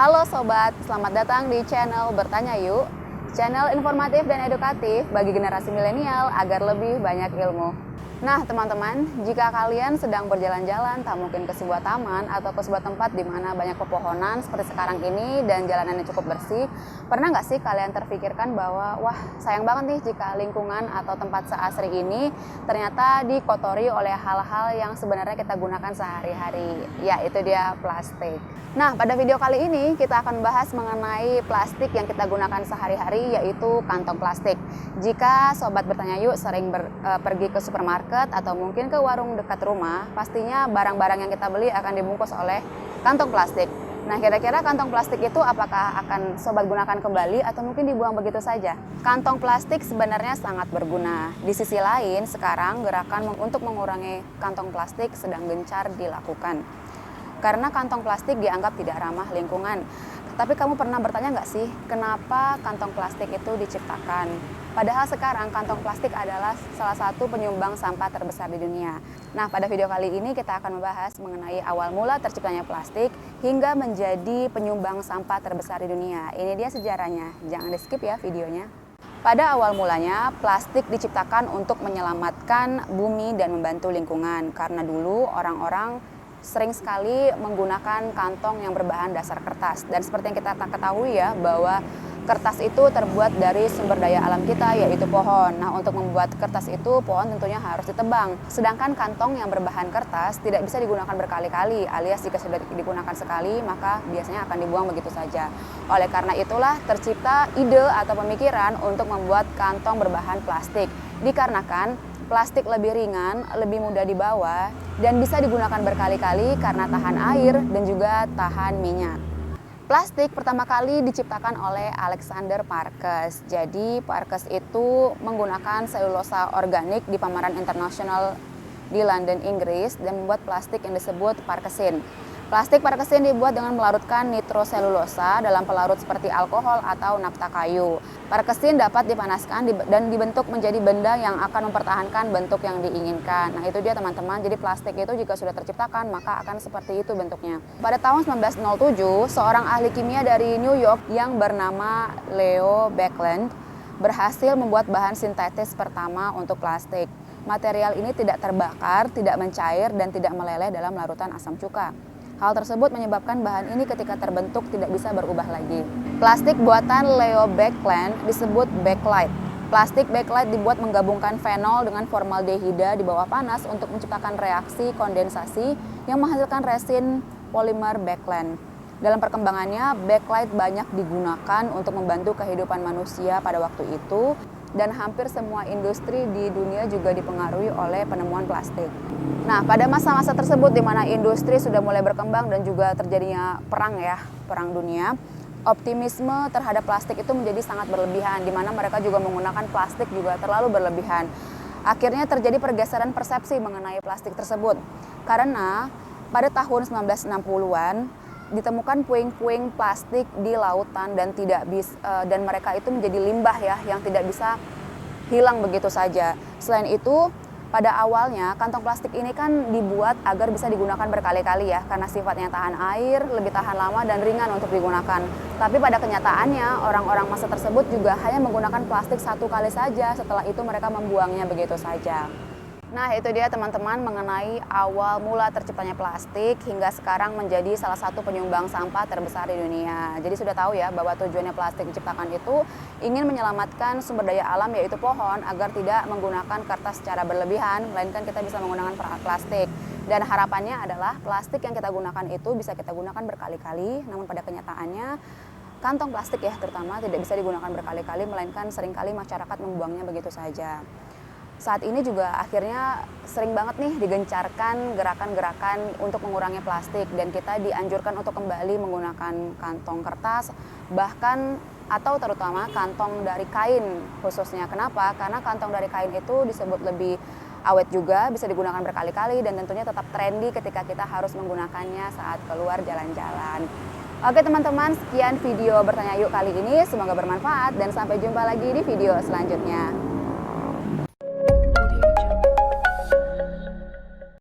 Halo sobat, selamat datang di channel Bertanya Yuk. Channel informatif dan edukatif bagi generasi milenial agar lebih banyak ilmu. Nah teman-teman, jika kalian sedang berjalan-jalan, tak mungkin ke sebuah taman atau ke sebuah tempat di mana banyak pepohonan seperti sekarang ini dan jalanannya cukup bersih, pernah nggak sih kalian terfikirkan bahwa wah sayang banget nih jika lingkungan atau tempat seasri ini ternyata dikotori oleh hal-hal yang sebenarnya kita gunakan sehari-hari, yaitu dia plastik. Nah, pada video kali ini kita akan bahas mengenai plastik yang kita gunakan sehari-hari, yaitu kantong plastik. Jika sobat Bertanya Yuk sering pergi ke supermarket atau mungkin ke warung dekat rumah, pastinya barang-barang yang kita beli akan dibungkus oleh kantong plastik. Nah, kira-kira kantong plastik itu apakah akan sobat gunakan kembali atau mungkin dibuang begitu saja? Kantong plastik sebenarnya sangat berguna. Di sisi lain, sekarang gerakan untuk mengurangi kantong plastik sedang gencar dilakukan. Karena kantong plastik dianggap tidak ramah lingkungan. Tapi kamu pernah bertanya nggak sih, kenapa kantong plastik itu diciptakan? Padahal sekarang kantong plastik adalah salah satu penyumbang sampah terbesar di dunia. Nah, pada video kali ini kita akan membahas mengenai awal mula terciptanya plastik hingga menjadi penyumbang sampah terbesar di dunia. Ini dia sejarahnya, jangan di-skip ya videonya. Pada awal mulanya, plastik diciptakan untuk menyelamatkan bumi dan membantu lingkungan. Karena dulu orang-orang sering sekali menggunakan kantong yang berbahan dasar kertas. Dan seperti yang kita ketahui ya, bahwa kertas itu terbuat dari sumber daya alam kita, yaitu pohon. Nah, untuk membuat kertas itu, pohon tentunya harus ditebang. Sedangkan kantong yang berbahan kertas tidak bisa digunakan berkali-kali, alias jika sudah digunakan sekali, maka biasanya akan dibuang begitu saja. Oleh karena itulah tercipta ide atau pemikiran untuk membuat kantong berbahan plastik. Dikarenakan plastik lebih ringan, lebih mudah dibawa, dan bisa digunakan berkali-kali karena tahan air dan juga tahan minyak. Plastik pertama kali diciptakan oleh Alexander Parkes. Jadi Parkes itu menggunakan selulosa organik di pameran internasional di London, Inggris, dan membuat plastik yang disebut Parkesin. Plastik Parkesin dibuat dengan melarutkan nitroselulosa dalam pelarut seperti alkohol atau nafta kayu. Parkesin dapat dipanaskan dan dibentuk menjadi benda yang akan mempertahankan bentuk yang diinginkan. Nah, itu dia teman-teman. Jadi plastik itu jika sudah terciptakan maka akan seperti itu bentuknya. Pada tahun 1907, seorang ahli kimia dari New York yang bernama Leo Baekeland berhasil membuat bahan sintetis pertama untuk plastik. Material ini tidak terbakar, tidak mencair, dan tidak meleleh dalam larutan asam cuka. Hal tersebut menyebabkan bahan ini ketika terbentuk tidak bisa berubah lagi. Plastik buatan Leo Baekeland disebut bakelite. Plastik bakelite dibuat menggabungkan fenol dengan formaldehida di bawah panas untuk menciptakan reaksi kondensasi yang menghasilkan resin polimer Baekeland. Dalam perkembangannya, bakelite banyak digunakan untuk membantu kehidupan manusia pada waktu itu, dan hampir semua industri di dunia juga dipengaruhi oleh penemuan plastik. Nah, pada masa-masa tersebut di mana industri sudah mulai berkembang dan juga terjadinya perang dunia, optimisme terhadap plastik itu menjadi sangat berlebihan, di mana mereka juga menggunakan plastik juga terlalu berlebihan. Akhirnya terjadi pergeseran persepsi mengenai plastik tersebut. Karena pada tahun 1960-an, ditemukan puing-puing plastik di lautan dan mereka itu menjadi limbah ya yang tidak bisa hilang begitu saja. Selain itu, pada awalnya kantong plastik ini kan dibuat agar bisa digunakan berkali-kali ya karena sifatnya tahan air, lebih tahan lama dan ringan untuk digunakan. Tapi pada kenyataannya orang-orang masa tersebut juga hanya menggunakan plastik satu kali saja, setelah itu mereka membuangnya begitu saja. Nah, itu dia teman-teman mengenai awal mula terciptanya plastik hingga sekarang menjadi salah satu penyumbang sampah terbesar di dunia. Jadi sudah tahu ya bahwa tujuannya plastik diciptakan itu ingin menyelamatkan sumber daya alam yaitu pohon agar tidak menggunakan kertas secara berlebihan, melainkan kita bisa menggunakan plastik. Dan harapannya adalah plastik yang kita gunakan itu bisa kita gunakan berkali-kali, namun pada kenyataannya kantong plastik ya terutama tidak bisa digunakan berkali-kali, melainkan seringkali masyarakat membuangnya begitu saja. Saat ini juga akhirnya sering banget nih digencarkan gerakan-gerakan untuk mengurangi plastik dan kita dianjurkan untuk kembali menggunakan kantong kertas bahkan atau terutama kantong dari kain khususnya. Kenapa? Karena kantong dari kain itu disebut lebih awet juga, bisa digunakan berkali-kali dan tentunya tetap trendy ketika kita harus menggunakannya saat keluar jalan-jalan. Oke teman-teman, sekian video Bertanya Yuk kali ini, semoga bermanfaat dan sampai jumpa lagi di video selanjutnya.